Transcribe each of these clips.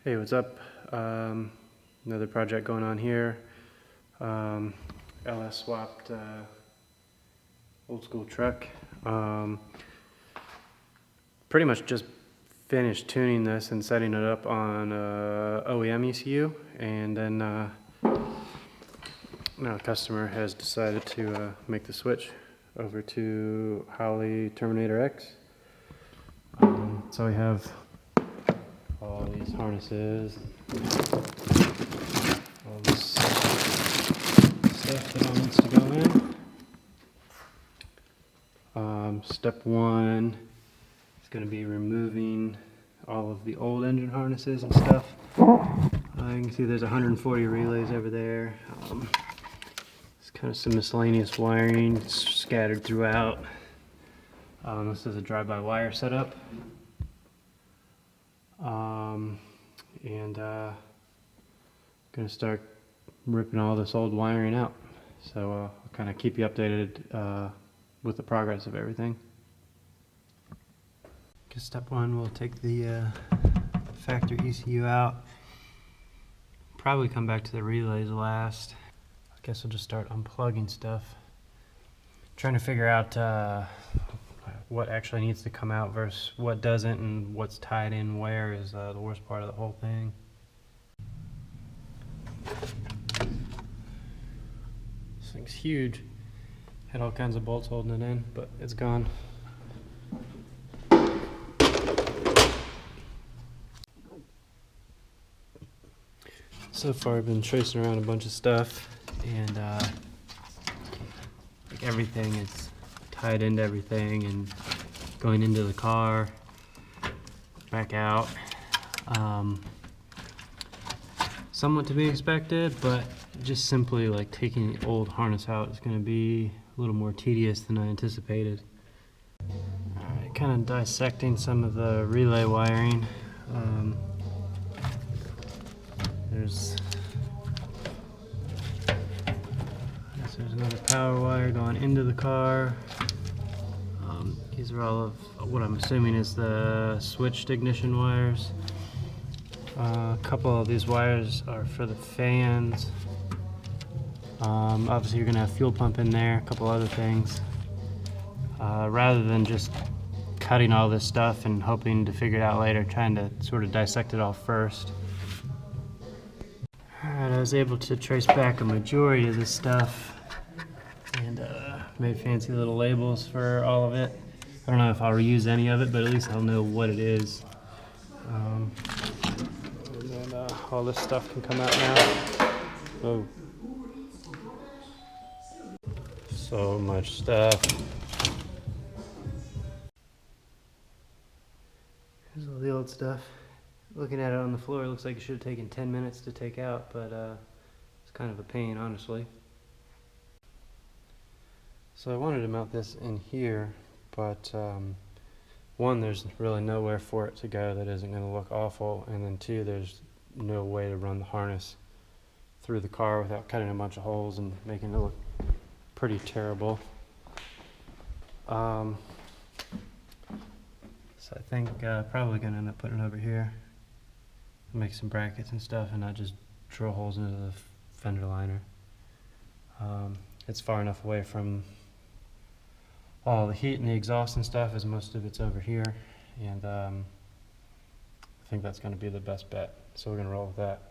Hey, what's up? Another project going on here. LS swapped old school truck. Pretty much just finished tuning this and setting it up on OEM ECU, and then now a customer has decided to make the switch over to Holley Terminator X. So we have all these harnesses, all this stuff that all needs to go in. Step one is going to be removing all of the old engine harnesses and stuff. You can see there's 140 relays over there. It's kind of some miscellaneous wiring scattered throughout. This is a drive-by-wire setup. Gonna start ripping all this old wiring out. So I'll kind of keep you updated with the progress of everything. Because step one, we'll take the factory ECU out. Probably come back to the relays last. I guess we'll just start unplugging stuff. Trying to figure out what actually needs to come out versus what doesn't, and what's tied in where is the worst part of the whole thing. This thing's huge. Had all kinds of bolts holding it in, but it's gone. So far I've been tracing around a bunch of stuff, and like everything is tied into everything and going into the car, back out. Somewhat to be expected, but just simply like taking the old harness out is going to be a little more tedious than I anticipated. Alright, kind of dissecting some of the relay wiring. There's another power wire going into the car. These are all of what I'm assuming is the switched ignition wires. A couple of these wires are for the fans. Obviously you're going to have fuel pump in there, a couple other things. Rather than just cutting all this stuff and hoping to figure it out later, trying to sort of dissect it all first. Alright, I was able to trace back a majority of this stuff and made fancy little labels for all of it. I don't know if I'll reuse any of it, but at least I'll know what it is. And then all this stuff can come out now. Oh. So much stuff. Here's all the old stuff. Looking at it on the floor, it looks like it should have taken 10 minutes to take out, but it's kind of a pain, honestly. So I wanted to mount this in here, but one, there's really nowhere for it to go that isn't going to look awful, and then two, there's no way to run the harness through the car without cutting a bunch of holes and making it look pretty terrible. So I think probably going to end up putting it over here, make some brackets and stuff, and not just drill holes into the fender liner. It's far enough away from all the heat and the exhaust and stuff, as most of it's over here, and I think that's going to be the best bet, so we're going to roll with that.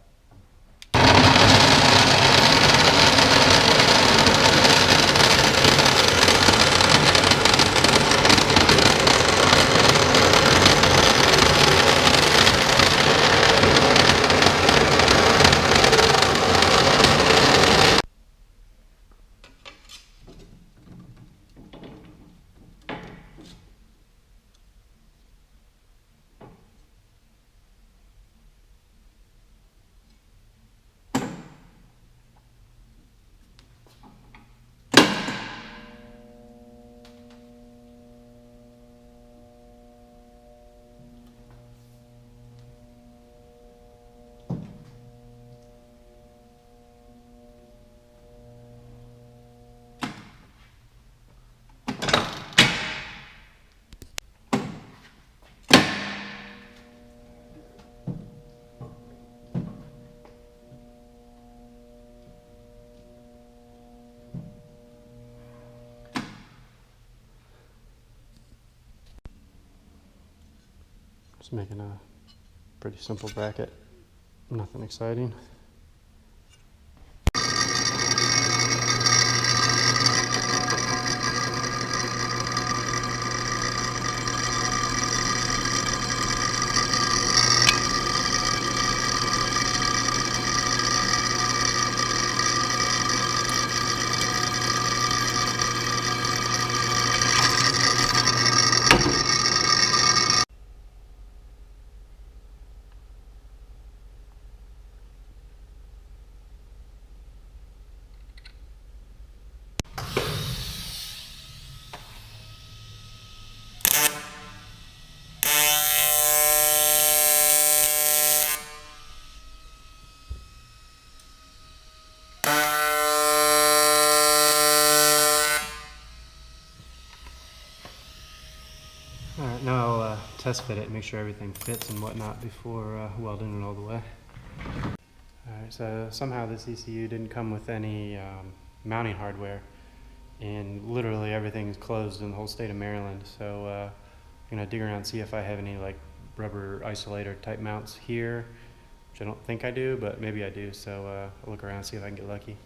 Just making a pretty simple bracket, nothing exciting. Alright, now I'll test fit it and make sure everything fits and whatnot before welding it all the way. Alright, so somehow this ECU didn't come with any mounting hardware, and literally everything's closed in the whole state of Maryland, so I'm going to dig around and see if I have any like rubber isolator type mounts here, which I don't think I do, but maybe I do, so I'll look around and see if I can get lucky.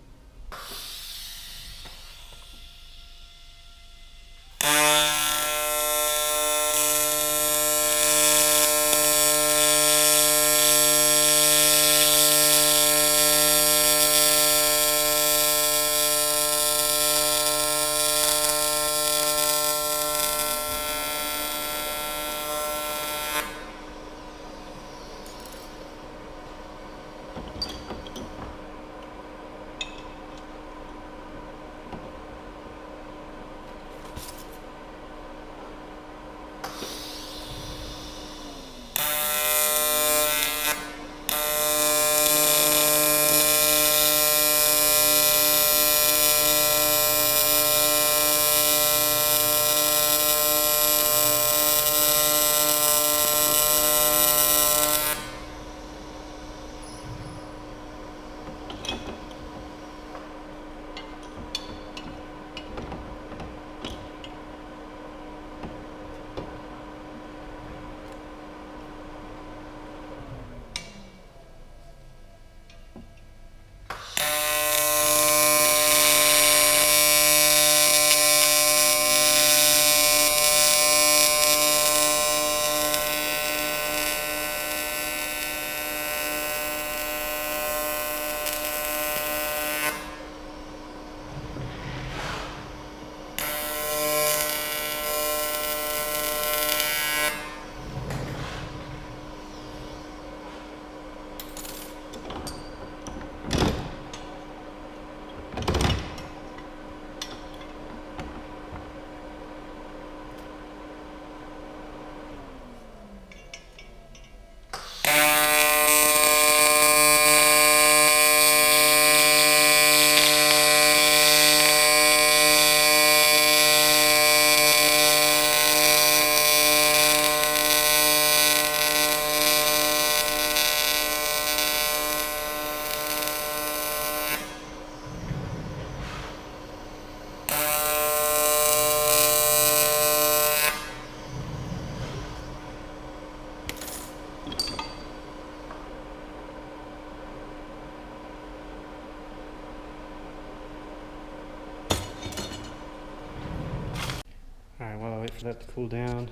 Alright, while I wait for that to cool down,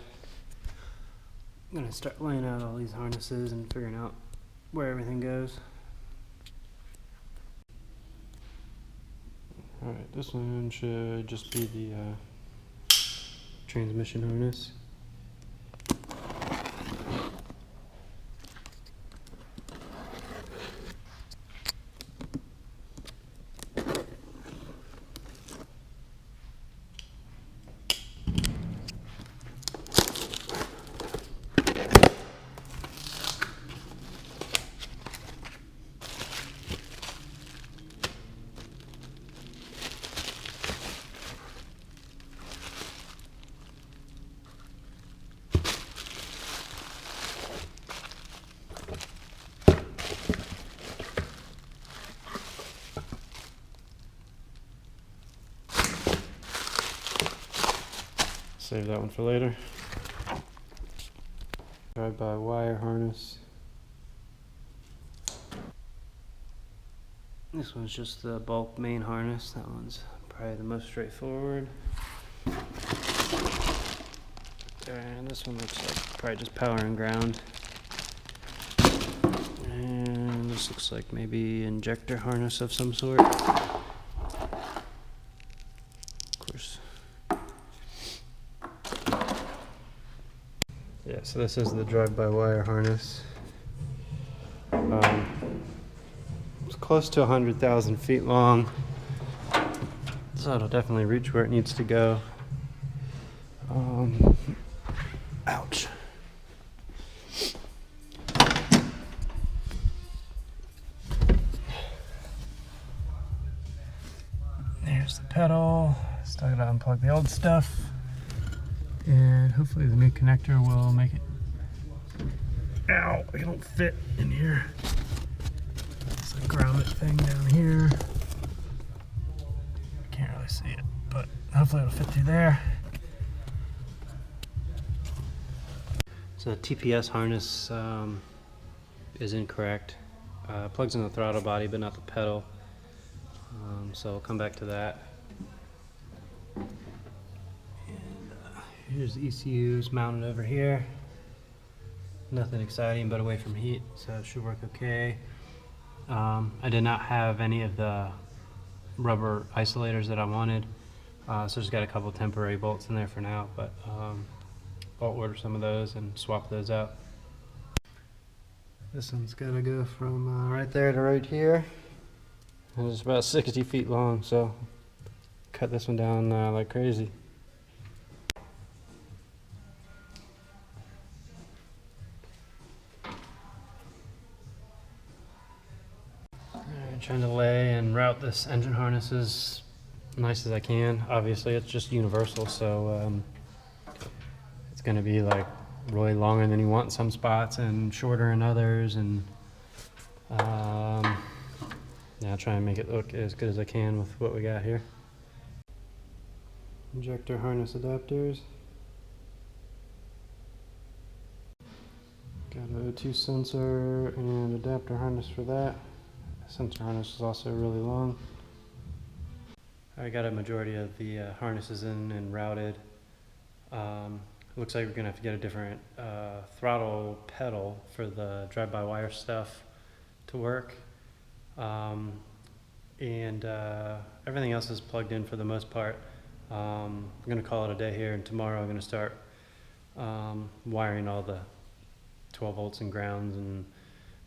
I'm going to start laying out all these harnesses and figuring out where everything goes. Alright, this one should just be the transmission harness. Save that one for later. drive-by-wire harness. This one's just the bulk main harness. That one's probably the most straightforward. And this one looks like probably just power and ground. And this looks like maybe injector harness of some sort. Of course. Yeah, so this is the drive-by-wire harness. It's close to 100,000 feet long, so it'll definitely reach where it needs to go. Ouch. There's the pedal. Still gotta unplug the old stuff. And hopefully the new connector will make it. Ow, it don't fit in here. It's a grommet thing down here. Can't really see it, but hopefully it'll fit through there. So the TPS harness is incorrect. Plugs in the throttle body, but not the pedal. So I'll come back to that. Here's the ECUs mounted over here. Nothing exciting but away from heat, so it should work okay. I did not have any of the rubber isolators that I wanted, so just got a couple temporary bolts in there for now, but I'll order some of those and swap those out. This one's got to go from right there to right here. And it's about 60 feet long, so cut this one down like crazy. Trying to lay and route this engine harness as nice as I can. Obviously it's just universal, so it's going to be like really longer than you want in some spots and shorter in others, and yeah, I'll try and make it look as good as I can with what we got here. Injector harness adapters. Got an O2 sensor and adapter harness for that. Sensor harness is also really long. I got a majority of the harnesses in and routed. Looks like we're gonna have to get a different throttle pedal for the drive-by-wire stuff to work. And everything else is plugged in for the most part. I'm gonna call it a day here, and tomorrow I'm gonna start wiring all the 12 volts and grounds and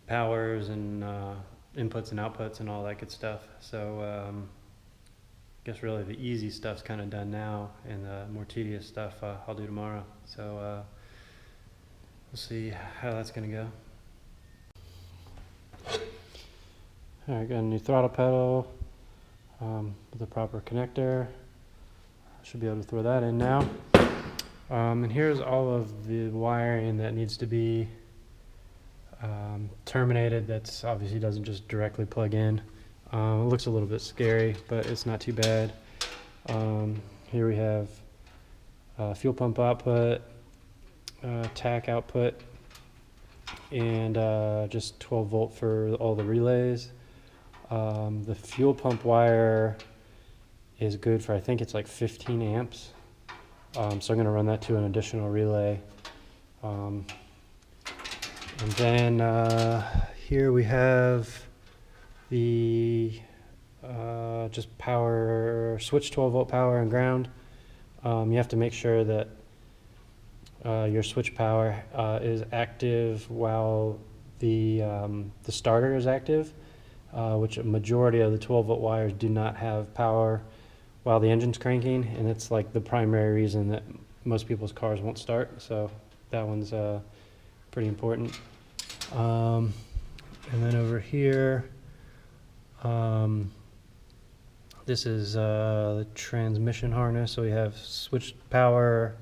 powers and inputs and outputs and all that good stuff. So I guess really the easy stuff's kind of done now, and the more tedious stuff I'll do tomorrow. So we'll see how that's gonna go. Alright, got a new throttle pedal with a proper connector. Should be able to throw that in now. And here's all of the wiring that needs to be terminated. That's obviously doesn't just directly plug in. It looks a little bit scary, but it's not too bad. Here we have fuel pump output, TAC output, and just 12 volt for all the relays. The fuel pump wire is good for, I think it's like 15 amps. So I'm going to run that to an additional relay. And then here we have the just power, switch 12 volt power and ground. You have to make sure that your switch power is active while the starter is active, which a majority of the 12 volt wires do not have power while the engine's cranking, and it's like the primary reason that most people's cars won't start. So that one's pretty important. And then over here, this is the transmission harness. So we have switch power,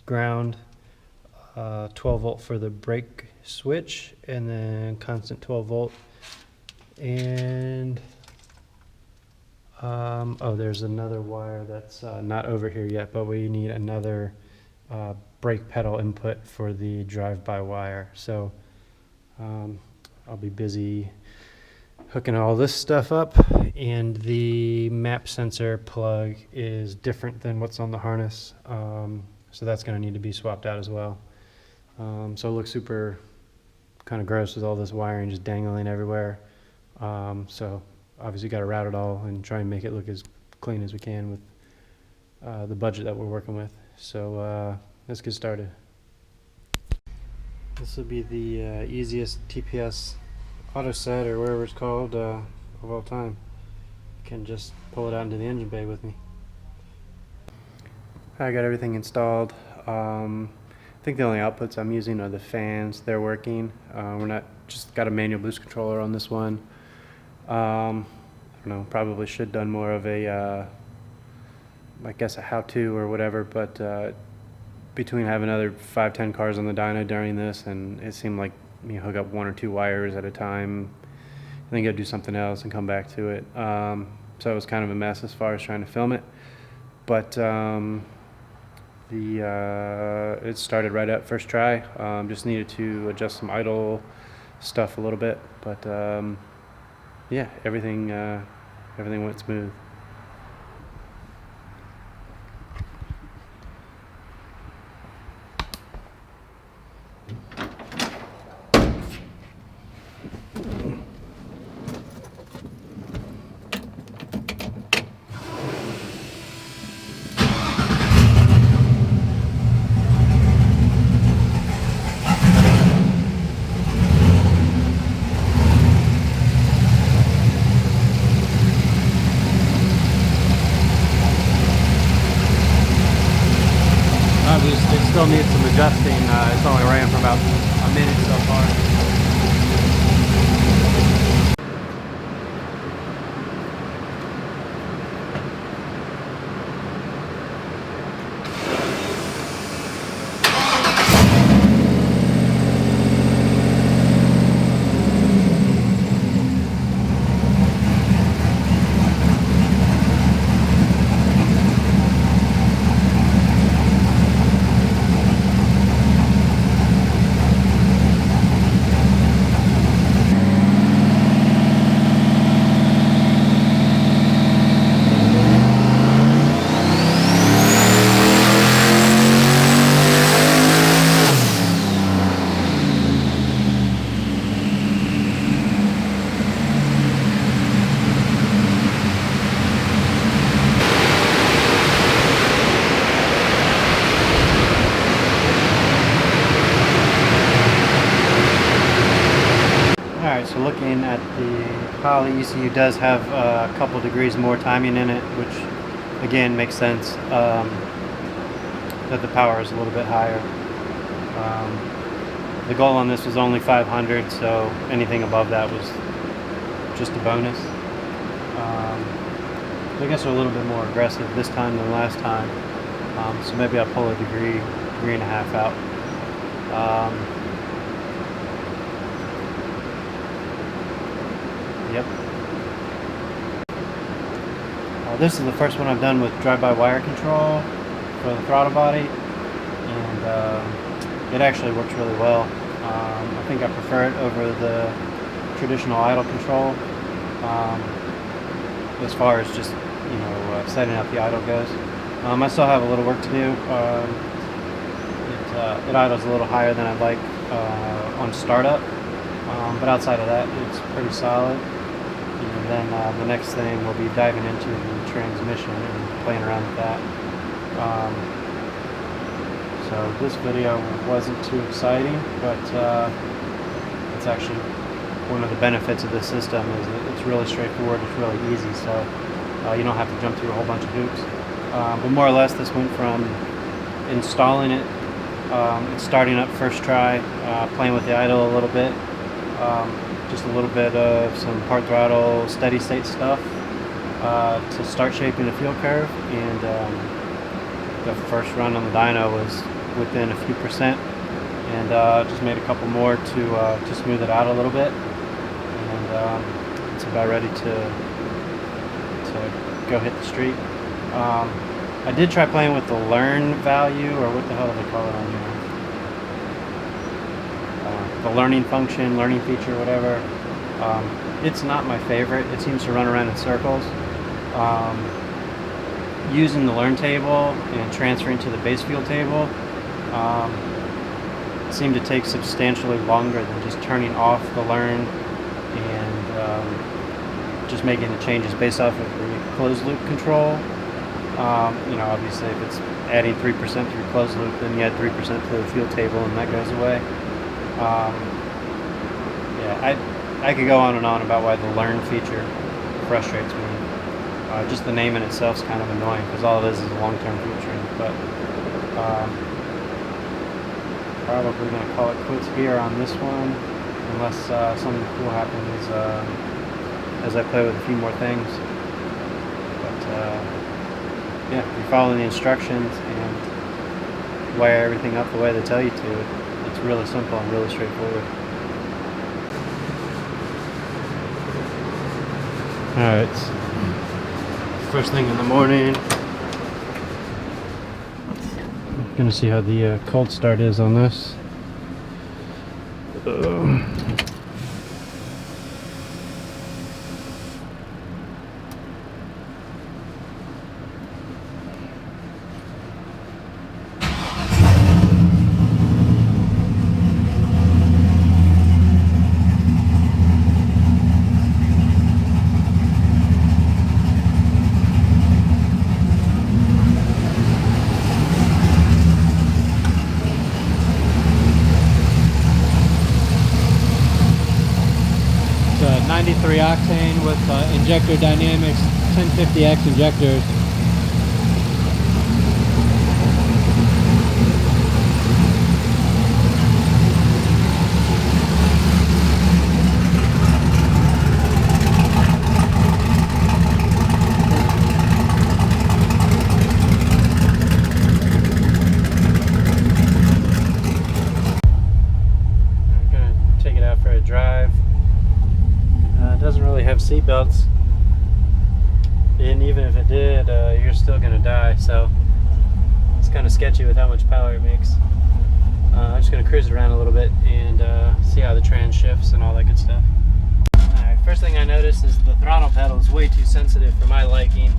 ground, 12 volt for the brake switch, and then constant 12 volt. And oh, there's another wire that's not over here yet, but we need another brake pedal input for the drive-by-wire. So I'll be busy hooking all this stuff up, and the map sensor plug is different than what's on the harness, so that's going to need to be swapped out as well. So it looks super kind of gross with all this wiring just dangling everywhere. So obviously got to route it all and try and make it look as clean as we can with the budget that we're working with. So let's get started. This will be the easiest TPS auto set, or whatever it's called, of all time. Can just pull it out into the engine bay with me. I got everything installed. I think the only outputs I'm using are the fans. They're working. We're not just got a manual boost controller on this one. I don't know, probably should have done more of a I guess a how-to or whatever, but between having another 5-10 cars on the dyno during this, and it seemed like hook up 1 or 2 wires at a time, and then go do something else and come back to it. So it was kind of a mess as far as trying to film it, but it started right up first try. Just needed to adjust some idle stuff a little bit, but yeah, everything went smooth. It still needs some adjusting. It's only ran for about a minute so far. Alright, so looking at the Holley ECU does have a couple degrees more timing in it, which again makes sense, that the power is a little bit higher. The goal on this was only 500, so anything above that was just a bonus. I guess we're a little bit more aggressive this time than last time, so maybe I'll pull a degree and a half out. Yep. This is the first one I've done with drive-by-wire control for the throttle body, and it actually works really well. I think I prefer it over the traditional idle control, as far as just setting up the idle goes. I still have a little work to do. It idles a little higher than I'd like on startup, but outside of that, it's pretty solid. And then the next thing will be diving into the transmission and playing around with that. So this video wasn't too exciting, but it's actually one of the benefits of this system is that it's really straightforward, it's really easy, so you don't have to jump through a whole bunch of hoops. But more or less this went from installing it, starting up first try, playing with the idle a little bit, just a little bit of some part throttle steady state stuff to start shaping the fuel curve, and the first run on the dyno was within a few percent, and just made a couple more to smooth it out a little bit, and it's about ready to go hit the street. I did try playing with the learn value, or what the hell do they call it on here? The learning function, learning feature, whatever. It's not my favorite. It seems to run around in circles. Using the learn table and transferring to the base field table seemed to take substantially longer than just turning off the learn and just making the changes based off of the closed loop control. You know, obviously if it's adding 3% through closed loop, then you add 3% to the field table and that goes away. Yeah, I could go on and on about why the learn feature frustrates me. Just the name in itself is kind of annoying because all it is long-term filtering. But probably going to call it quits here on this one, unless something cool happens as I play with a few more things. But yeah, if you're following the instructions and wire everything up the way they tell you to, it's really simple and really straightforward. Alright, first thing in the morning. I'm gonna see how the cold start is on this. It's 93 octane with injector dynamics 1050X injectors. I'm gonna take it out for a drive. It doesn't really have seat belts, and even if it did, you're still gonna die, so it's kind of sketchy with how much power it makes. I'm just gonna cruise around a little bit and see how the trans shifts and all that good stuff. Alright, first thing I noticed is the throttle pedal is way too sensitive for my liking,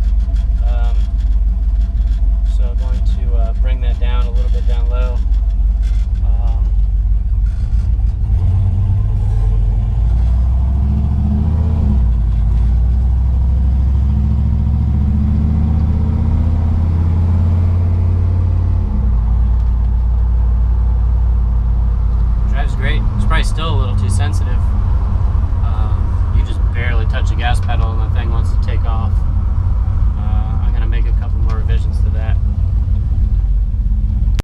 so I'm going to bring that down a little bit down low. Still a little too sensitive. You just barely touch the gas pedal and the thing wants to take off. I'm gonna make a couple more revisions to that.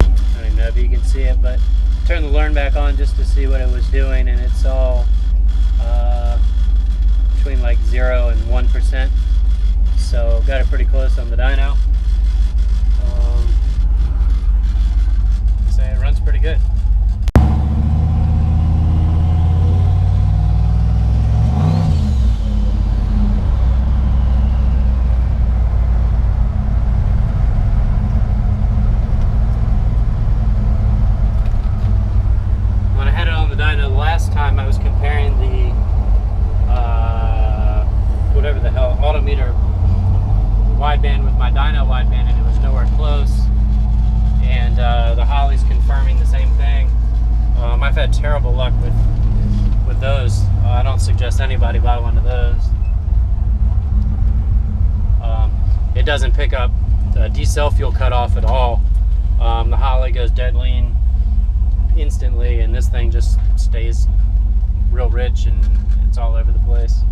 I don't even know if you can see it, but turn the learn back on just to see what it was doing, and it's all between like 0 and 1%. So got it pretty close on the dyno. So it runs pretty good. Last time I was comparing the whatever the hell altimeter wideband with my dyno wideband, and it was nowhere close, and the Holley's confirming the same thing. I've had terrible luck with those. I don't suggest anybody buy one of those. It doesn't pick up decel fuel cutoff at all. The Holley goes dead lean instantly, and this thing just stays real rich and it's all over the place.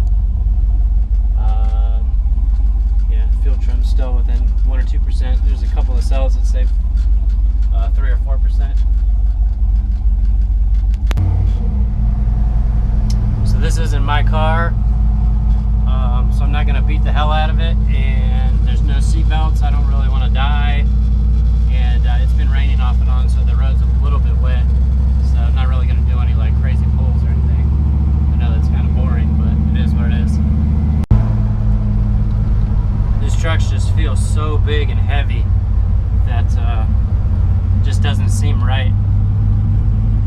Yeah, fuel trim's still within 1 or 2%. There's a couple of cells that say 3 or 4%. So this isn't my car, so I'm not gonna beat the hell out of it, and there's no seat belts. I don't really want to die, and it's been raining off and on, so the road's a little bit wet. So I'm not really going to do any like crazy pulls or anything. I know that's kind of boring, but it is what it is. These trucks just feel feels so big and heavy that just doesn't seem right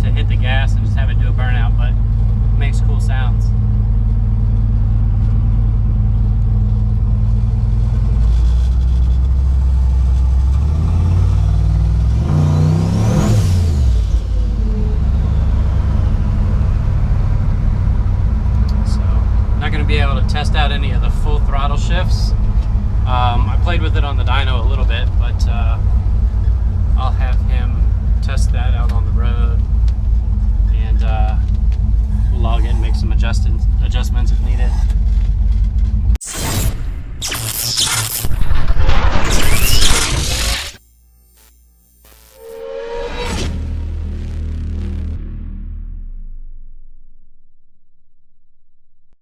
to hit the gas and just have it do a burnout, but it makes cool sounds. Be able to test out any of the full throttle shifts. I played with it on the dyno a little bit, but I'll have him test that out on the road and